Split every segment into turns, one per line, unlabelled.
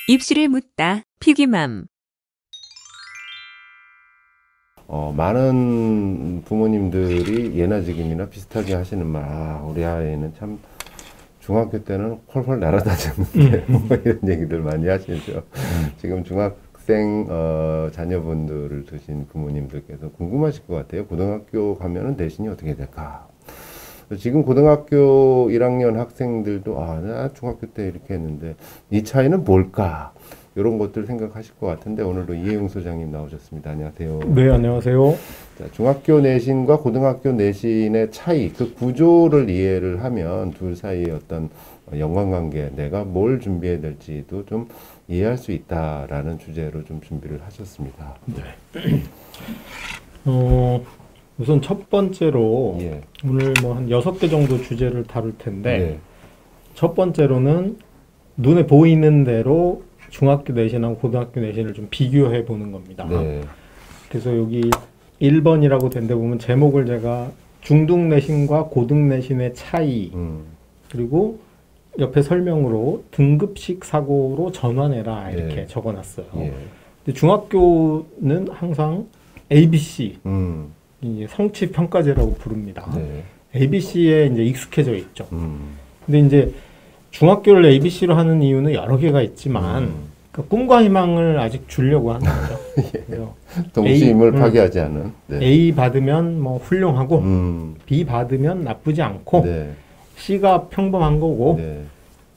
입시를 묻다 피기맘.
많은 부모님들이 예나 지금이나 비슷하게 하시는 말, 우리 아이는 참 중학교 때는 훨훨 날아다녔는데 뭐 이런 얘기들 많이 하시죠. 지금 중학생 자녀분들을 두신 부모님들께서 궁금하실 것 같아요. 고등학교 가면은 대신이 어떻게 될까? 지금 고등학교 1학년 학생들도 나 중학교 때 이렇게 했는데 이 차이는 뭘까? 이런 것들 생각하실 것 같은데 오늘도 이해용 소장님 나오셨습니다. 안녕하세요.
네, 안녕하세요.
자, 중학교 내신과 고등학교 내신의 차이, 그 구조를 이해를 하면 둘 사이의 어떤 연관관계, 내가 뭘 준비해야 될지도 좀 이해할 수 있다라는 주제로 좀 준비를 하셨습니다.
네. 우선 첫 번째로 오늘 뭐 한 6개 정도 주제를 다룰 텐데 첫 번째로는 눈에 보이는 대로 중학교 내신하고 고등학교 내신을 좀 비교해 보는 겁니다. 그래서 여기 1번이라고 된 데 보면 제목을 제가 중등 내신과 고등 내신의 차이 그리고 옆에 설명으로 등급식 사고로 전환해라 이렇게 적어놨어요. 근데 중학교는 항상 ABC 이 성취 평가제라고 부릅니다. ABC에 이제 익숙해져 있죠. 근데 이제 중학교를 ABC로 하는 이유는 여러 개가 있지만 그 꿈과 희망을 아직 주려고 하는 거죠.
동심을 파괴하지 않은.
A 받으면 뭐 훌륭하고 B 받으면 나쁘지 않고 C가 평범한 거고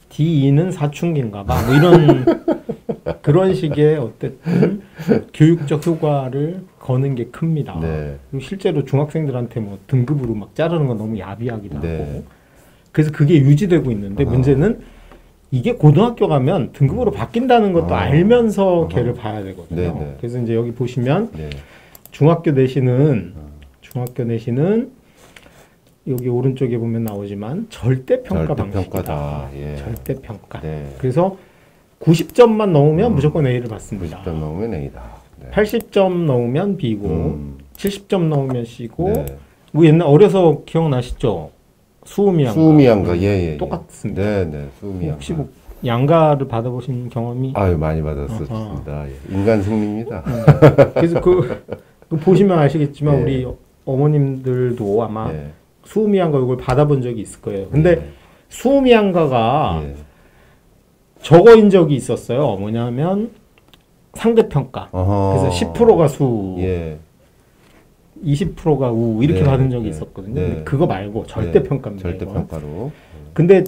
D는 사춘기인가 봐. 뭐 이런 그런 식의 어쨌든 교육적 효과를 거는 게 큽니다. 그리고 실제로 중학생들한테 뭐 등급으로 막 자르는 건 너무 야비하기도 하고. 그래서 그게 유지되고 있는데 문제는 이게 고등학교 가면 등급으로 바뀐다는 것도 알면서 걔를 봐야 되거든요. 그래서 이제 여기 보시면 중학교 내신은 여기 오른쪽에 보면 나오지만 절대평가 방식이다. 절대평가. 그래서 90점만 넘으면 무조건 A를 받습니다.
90점 넘으면 A다.
80점 넘으면 B고 70점 넘으면 C고 뭐 옛날 어려서 기억나시죠? 수음이양가. 똑같습니다.
수음이양가.
혹시 뭐 양가를 받아보신 경험이?
많이 받았었습니다. 인간 승리입니다.
그래서 그 보시면 아시겠지만 우리 어머님들도 아마 수음이양가 이걸 받아본 적이 있을 거예요. 근데 수음이양가가 저거인 적이 있었어요. 뭐냐면 상대평가. 그래서 10%가 수, 20%가 우 이렇게 받은 적이 있었거든요. 근데 그거 말고 절대평가입니다.
절대평가로.
근데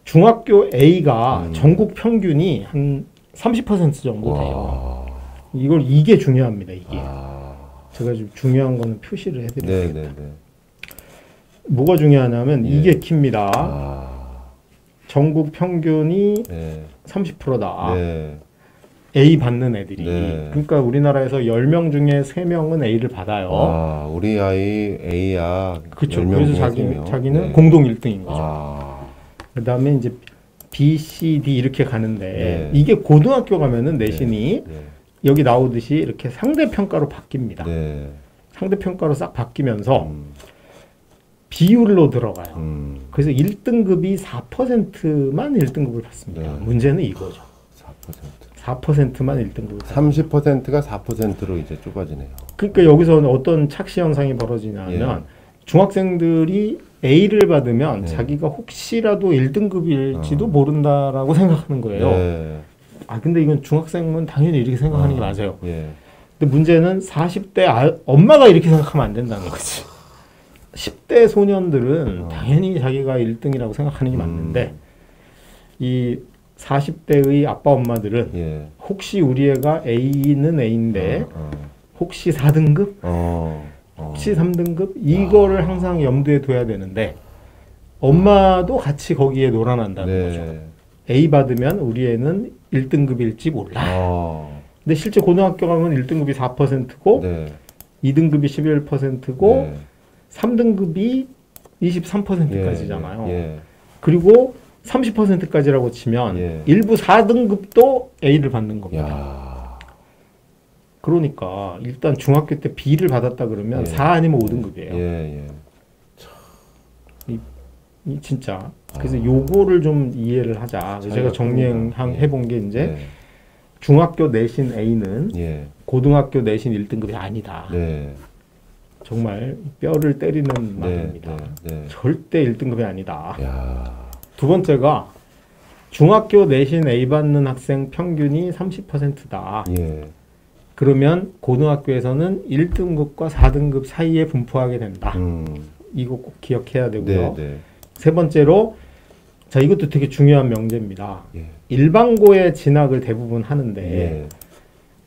중학교 A가 전국 평균이 한 30% 정도 돼요. 이게 중요합니다. 이게. 제가 좀 중요한 거는 표시를 해드릴게요. 뭐가 중요하냐면 이게 킵니다. 전국 평균이 30%다. A 받는 애들이. 그러니까 우리나라에서 10명 중에 3명은 A를 받아요.
우리 아이 A야.
그렇죠. 그래서 자기는 공동 1등인 거죠. 그 다음에 이제 B, C, D 이렇게 가는데 이게 고등학교 가면은 내신이 여기 나오듯이 이렇게 상대평가로 바뀝니다. 상대평가로 싹 바뀌면서 비율로 들어가요. 그래서 1등급이 4%만 1등급을 받습니다. 문제는 이거죠. 4%만 1등급을
30%가 4%로 이제 좁아지네요.
그러니까 여기서는 어떤 착시 현상이 벌어지냐면 중학생들이 A를 받으면 자기가 혹시라도 1등급일지도 모른다라고 생각하는 거예요. 근데 이건 중학생은 당연히 이렇게 생각하는 게 맞아요. 근데 문제는 40대 엄마가 이렇게 생각하면 안 된다는 거지. 10대 소년들은 당연히 자기가 1등이라고 생각하는 게 맞는데 이 40대의 아빠 엄마들은 혹시 우리 애가 A는 A인데 혹시 4등급? 혹시 3등급? 이거를 항상 염두에 둬야 되는데 엄마도 같이 거기에 놀아난다는 거죠. A 받으면 우리 애는 1등급일지 몰라. 근데 실제 고등학교 가면 1등급이 4%고 2등급이 11%고 3등급이 23%까지잖아요. 그리고 30%까지라고 치면 일부 4등급도 A를 받는 겁니다. 그러니까 일단 중학교 때 B를 받았다 그러면 4 아니면 5등급이에요. 진짜. 그래서 요거를 좀 이해를 하자. 제가 정리해본 게 이제
네.
중학교 내신 A는
예.
고등학교 내신 1등급이 아니다.
네.
정말 뼈를 때리는
네.
말입니다.
네.
절대 1등급이 아니다.
야.
두 번째가 중학교 내신 A 받는 학생 평균이 30%다.
예.
그러면 고등학교에서는 1등급과 4등급 사이에 분포하게 된다. 이거 꼭 기억해야 되고요.
네.
세 번째로 자 이것도 되게 중요한 명제입니다.
예.
일반고에 진학을 대부분 하는데
예.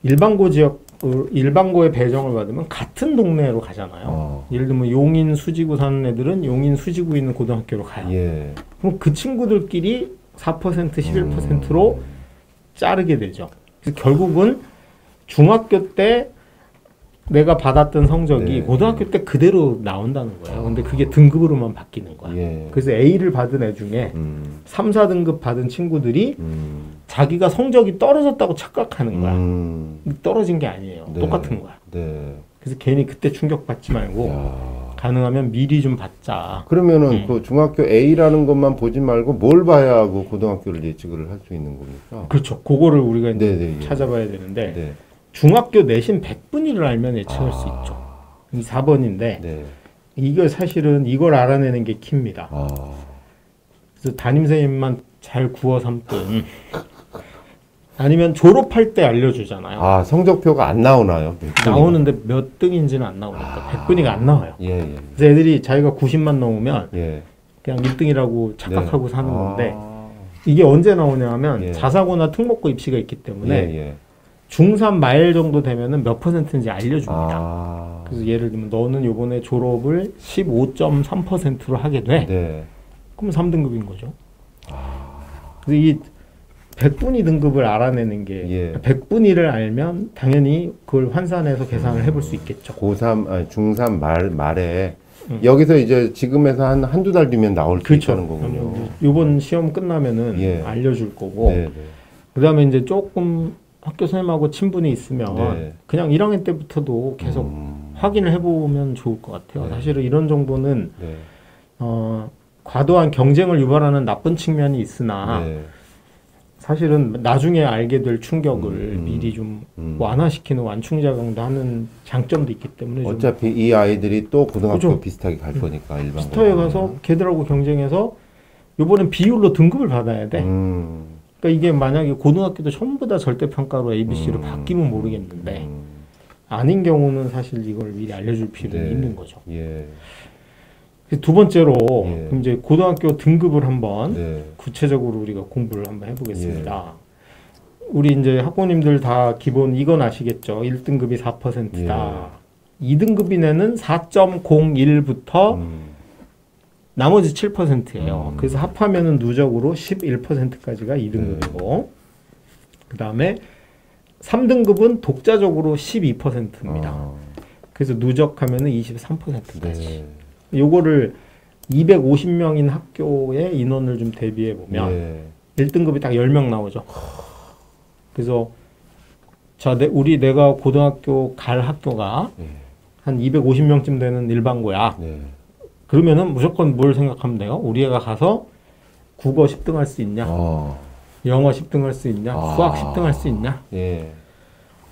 일반고에 배정을 받으면 같은 동네로 가잖아요. 예를 들면 용인 수지구 사는 애들은 용인 수지구에 있는 고등학교로 가요.
예.
그럼 그 친구들끼리 4% 11%로 자르게 되죠. 그래서 결국은 중학교 때 내가 받았던 성적이
네.
고등학교 때 그대로 나온다는 거예요. 근데 그게 등급으로만 바뀌는 거야.
예.
그래서 A를 받은 애 중에 3, 4등급 받은 친구들이 자기가 성적이 떨어졌다고 착각하는 거야. 떨어진 게 아니에요.
네.
똑같은 거야.
네.
그래서 괜히 그때 충격받지 말고 가능하면 미리 좀 받자.
그러면은 그 중학교 A라는 것만 보지 말고 뭘 봐야 그 고등학교를 예측을 할 수 있는 겁니까?
그렇죠. 그거를 우리가 이제
네.
찾아봐야 되는데
네.
중학교 내신 100분위를 알면 예측할 수 있죠. 이 4번인데
네.
이거 사실은 이걸 알아내는 게 키입니다. 그래서 담임선생님만 잘 구워 삼든 아니면 졸업할 때 알려주잖아요.
성적표가 안 나오나요?
나오는데 몇 등인지는 안 나오니까 100분위가 안 나와요.
예.
그래서 애들이 자기가 90만 넘으면
예.
그냥 1등이라고 착각하고 사는 건데
아.
이게 언제 나오냐 하면
예.
자사고나 특목고 입시가 있기 때문에
예.
중3 말 정도 되면은 몇 %인지 알려줍니다. 그래서 예를 들면 너는 요번에 졸업을 15.3%로 하게 돼.
네.
그럼 3등급인 거죠. 그래서 이 100분위 등급을 알아내는 게
예.
100분위를 알면 당연히 그걸 환산해서 계산을 해볼 수 있겠죠.
중3 말에 여기서 이제 지금에서 한두 달 뒤면 나올 수
그렇죠.
있다는 거군요.
이번 시험 끝나면은
예.
알려줄 거고
네.
그 다음에 이제 조금 학교 선생님하고 친분이 있으면
네.
그냥 1학년 때부터도 계속 확인을 해보면 좋을 것 같아요.
네.
사실은 이런 정보는
네.
과도한 경쟁을 유발하는 나쁜 측면이 있으나
네.
사실은 나중에 알게 될 충격을 미리 좀 완화시키는 완충작용도 하는 장점도 있기 때문에
어차피 이 아이들이 또 고등학교
그죠?
비슷하게 갈 거니까 일반
스터에 가서 걔들하고 경쟁해서 이번엔 비율로 등급을 받아야 돼. 그러니까 이게 만약에 고등학교도 전부 다 절대평가로 ABC로 바뀌면 모르겠는데 아닌 경우는 사실 이걸 미리 알려줄 필요는
네.
있는 거죠.
예.
두 번째로
예.
그럼 이제 고등학교 등급을 한번
네.
구체적으로 우리가 공부를 한번 해보겠습니다. 우리 이제 학부모님들 다 기본 이건 아시겠죠? 1등급이 4%다. 2등급인 애는 4.01부터 나머지 7%예요. 그래서 합하면은 누적으로 11%까지가 2등급이고 그 다음에 3등급은 독자적으로 12%입니다. 그래서 누적하면은 23%까지.
네.
요거를 250명인 학교의 인원을 좀 대비해 보면
예.
1등급이 딱 10명 나오죠. 그래서 내가 고등학교 갈 학교가 한 250명쯤 되는 일반고야.
네.
그러면은 무조건 뭘 생각하면 돼요? 우리 애가 가서 국어 10등 할 수 있냐? 영어 10등 할 수 있냐? 수학 10등 할 수 있냐?
예.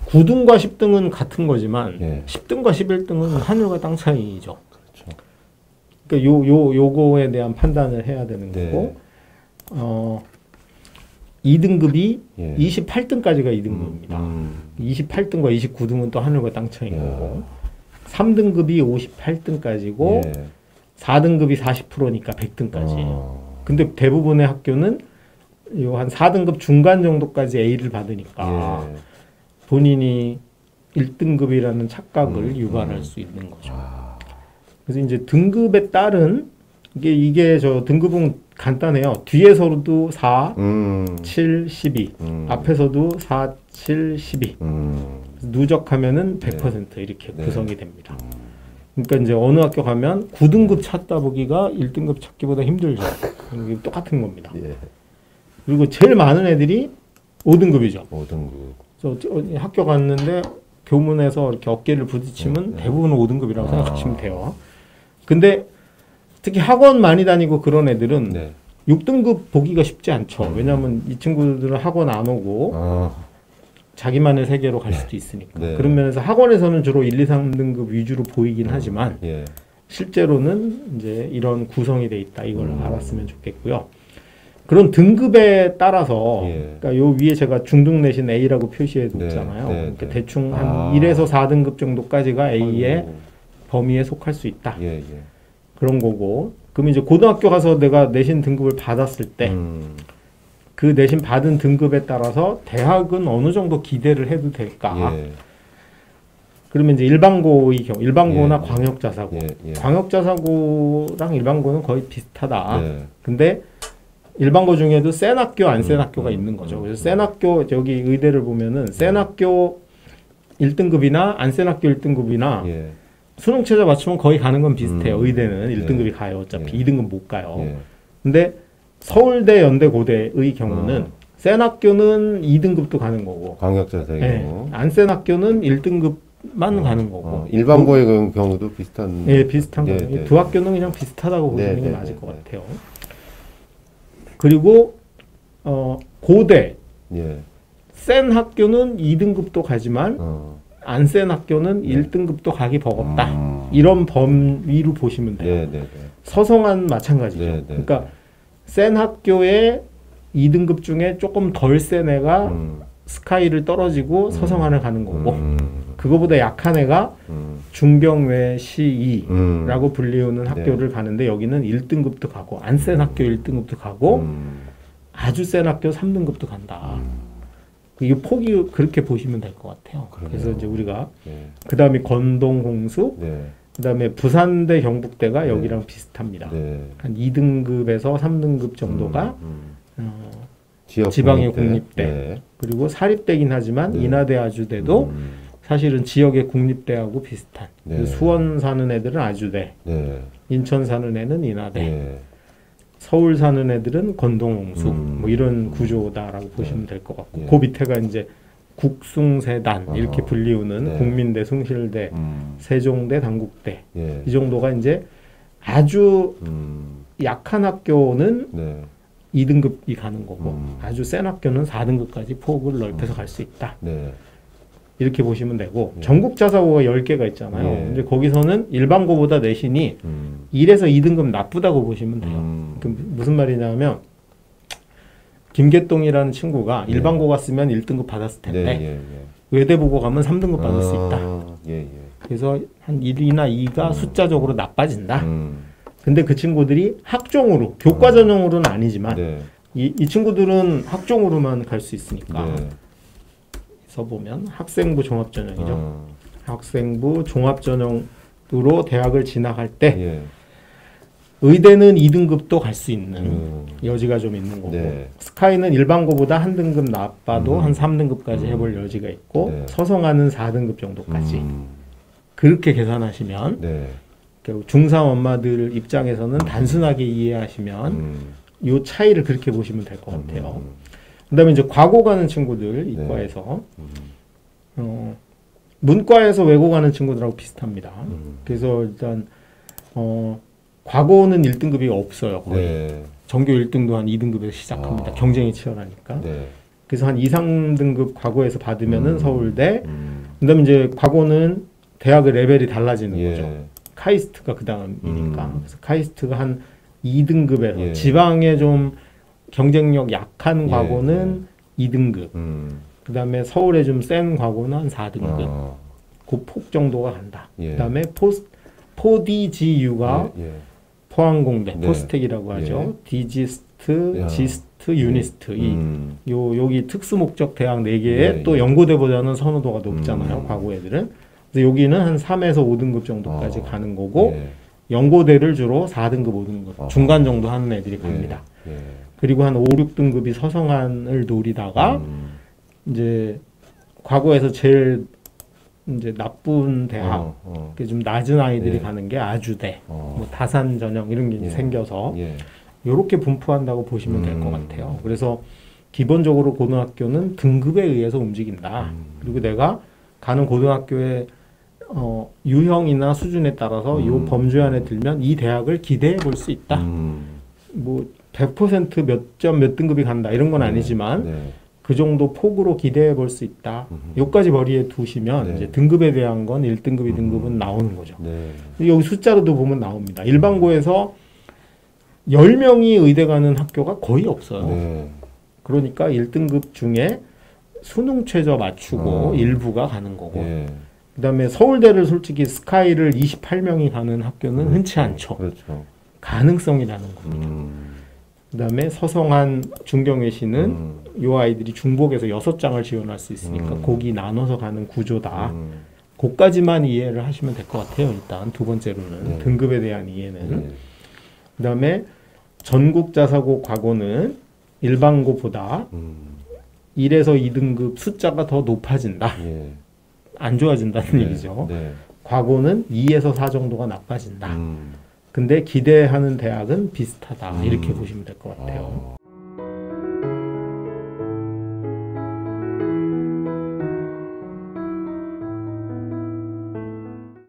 9등과 10등은 같은 거지만
예.
10등과 11등은 하늘과 땅 차이죠.
그렇죠.
그러니까 요거에 대한 판단을 해야 되는
네.
거고 2등급이
예.
28등까지가 2등급입니다. 28등과 29등은 또 하늘과 땅 차이인
야.
거고 3등급이 58등까지고
예.
4등급이 40%니까 100등까지예요. 근데 대부분의 학교는 요 한 4등급 중간 정도까지 A를 받으니까
예.
본인이 1등급이라는 착각을 유발할 수 있는 거죠. 그래서 이제 등급에 따른 이게 저 등급은 간단해요. 뒤에서도 4, 7, 12, 앞에서도 4, 7, 12. 누적하면는 100% 이렇게
네.
구성이 됩니다. 그러니까 이제 어느 학교 가면 9등급 찾다 보기가 1등급 찾기보다 힘들죠. 이게 똑같은 겁니다.
예.
그리고 제일 많은 애들이 5등급이죠.
5등급.
그래서 학교 갔는데 교문에서 이렇게 어깨를 부딪히면
네.
대부분 5등급이라고 생각하시면 돼요. 근데 특히 학원 많이 다니고 그런 애들은
네.
6등급 보기가 쉽지 않죠. 왜냐하면 이 친구들은 학원 안 오고 자기만의 세계로 갈 수도 있으니까.
네.
그런 면에서 학원에서는 주로 1, 2, 3등급 위주로 보이긴 하지만
예.
실제로는 이제 이런 구성이 돼 있다. 이걸 알았으면 좋겠고요. 그런 등급에 따라서
예.
그러니까 요 위에 제가 중등 내신 A라고 표시해 뒀잖아요.
네,
그러니까
네.
대충 한 1에서 4등급 정도까지가 A의
아이고.
범위에 속할 수 있다.
예, 예.
그런 거고. 그럼 이제 고등학교 가서 내가 내신 등급을 받았을 때 그 내신 받은 등급에 따라서 대학은 어느 정도 기대를 해도 될까?
예.
그러면 이제 일반고의 경우, 일반고나
예.
광역자사고,
예, 예.
광역자사고랑 일반고는 거의 비슷하다.
네.
근데 일반고 중에도 센 학교, 안 센 학교가 있는 거죠. 그래서 센 학교, 여기 의대를 보면은 센 학교 1등급이나 안 센 학교 1등급이나
예.
수능 최저 맞추면 거의 가는 건 비슷해요. 의대는
네.
1등급이 가요. 어차피
예.
2등급 못 가요.
예.
근데 서울대, 연대, 고대의 경우는 센 학교는 2등급도 가는 거고,
광역자사의 경우.
안 센 학교는 1등급만 가는 거고,
일반고의 경우도 비슷한.
예, 비슷한
네,
거예요.
네,
두
네.
학교는 그냥 비슷하다고 보시는
네,
게
네,
맞을
네,
것
네.
같아요. 고대,
예.
센 학교는 2등급도 가지만 안 센 학교는 1등급도 가기 버겁다. 이런 범위로 보시면 돼요.
네, 네, 네.
서성한 마찬가지죠.
네, 네,
그러니까 센 학교의 2등급 중에 조금 덜 센 애가 스카이를 떨어지고 서성안을 가는 거고 그거보다 약한 애가 중병외 C2라고 불리우는 학교를 가는데 여기는 1등급도 가고 안 센 학교 1등급도 가고 아주 센 학교 3등급도 간다. 이 폭이 그렇게 보시면 될 것 같아요.
그러네요.
그래서 이제 우리가
네.
그 다음에 건동홍수,
네.
그 다음에 부산대 경북대가 여기랑 비슷합니다.
네.
한 2등급에서 3등급 정도가
지역
지방의 국립대.
네.
그리고 사립대긴 하지만 인하대 아주대도 사실은 지역의 국립대하고 비슷한.
네.
그래서 수원 사는 애들은 아주대,
네.
인천 사는 애는 인하대,
네.
서울 사는 애들은 건동홍수 뭐 이런 구조다라고 보시면 될 것 같고 그 밑에가 이제 국숭세단 이렇게 불리우는
네.
국민대, 숭실대, 세종대, 단국대
예.
이 정도가 이제 아주 약한 학교는
네.
2등급이 가는 거고 아주 센 학교는 4등급까지 폭을 넓혀서 갈 수 있다.
네.
이렇게 보시면 되고 전국 자사고가 10개가 있잖아요.
예.
근데 거기서는 일반고보다 내신이 1에서 2등급 나쁘다고 보시면 돼요. 그 무슨 말이냐면 김계동이라는 친구가 일반고 갔으면 1등급 받았을 텐데
네, 예, 예.
외대 보고 가면 3등급 받을 수 있다.
예, 예.
그래서 한 1이나 2가 숫자적으로 나빠진다. 근데 그 친구들이 학종으로 교과 전형으로는 아니지만
네.
이 친구들은 학종으로만 갈 수 있으니까
네.
그래서 보면 학생부 종합전형이죠. 학생부 종합전형으로 대학을 진학할 때
예.
의대는 2등급도 갈 수 있는 여지가 좀 있는 거고
네.
스카이는 일반고보다 한 등급 나빠도 한 3등급까지 해볼 여지가 있고
네.
서성하는 4등급 정도까지 그렇게 계산하시면
네.
중3 엄마들 입장에서는 단순하게 이해하시면 이 차이를 그렇게 보시면 될 것 같아요. 그 다음에 이제 과고 가는 친구들 이과에서 문과에서 외고 가는 친구들하고 비슷합니다. 그래서 일단 과고는 1등급이 없어요. 거의.
네.
전교 1등도 한 2등급에서 시작합니다. 경쟁이 치열하니까.
네.
그래서 한 2, 3등급 과고에서 받으면은 서울대. 그 다음에 이제 과고는 대학의 레벨이 달라지는
예.
거죠. 카이스트가 그 다음이니까. 그래서 카이스트가 한 2등급에서
예.
지방에 좀 경쟁력 약한 과고는 2등급. 그 다음에 서울에 좀 센 과고는 한 4등급. 그 폭 정도가 간다.
예.
그 다음에 포디지유가
예.
포항공대,
네.
포스텍이라고 하죠. 디지스트,
야.
지스트, 유니스트. 여기 특수 목적 대학 4개에
예,
또
예.
연고대보다는 선호도가 높잖아요. 과고 애들은. 그래서 여기는 한 3에서 5등급 정도까지 가는 거고
예.
연고대를 주로 4등급, 5등급 중간 정도 하는 애들이
예.
갑니다.
예.
그리고 한 5, 6등급이 서성안을 노리다가 이제 과거에서 제일 이제 나쁜 대학, 좀 낮은 아이들이
예.
가는 게 아주대, 뭐 다산 전형 이런 게 이제
예.
생겨서
예.
이렇게 분포한다고 보시면 될 것 같아요. 그래서 기본적으로 고등학교는 등급에 의해서 움직인다. 그리고 내가 가는 고등학교의 유형이나 수준에 따라서 요 범주 안에 들면 이 대학을 기대해 볼 수 있다. 뭐 100% 몇 점 몇 등급이 간다 이런 건 아니지만
네.
그 정도 폭으로 기대해 볼 수 있다. 요까지 머리에 두시면
네.
이제 등급에 대한 건 1등급, 2등급은 나오는 거죠.
네.
여기 숫자로도 보면 나옵니다. 일반고에서 10명이 의대 가는 학교가 거의 없어요.
네.
그러니까 1등급 중에 수능 최저 맞추고 일부가 가는 거고
예.
그다음에 서울대를 솔직히 스카이를 28명이 가는 학교는 흔치 않죠.
그렇죠.
가능성이라는 겁니다. 그다음에 서성한 중경외시는 요 아이들이 중복에서 6장을 지원할 수 있으니까 거기 나눠서 가는 구조다. 그까지만 이해를 하시면 될 것 같아요. 일단 두 번째로는
네.
등급에 대한 이해는.
네.
그다음에 전국자사고 과거는 일반고보다 1에서 2등급 숫자가 더 높아진다.
예.
안 좋아진다는
네.
얘기죠.
네.
과거는 2에서 4 정도가 나빠진다. 근데 기대하는 대학은 비슷하다. 이렇게 보시면 될 것 같아요.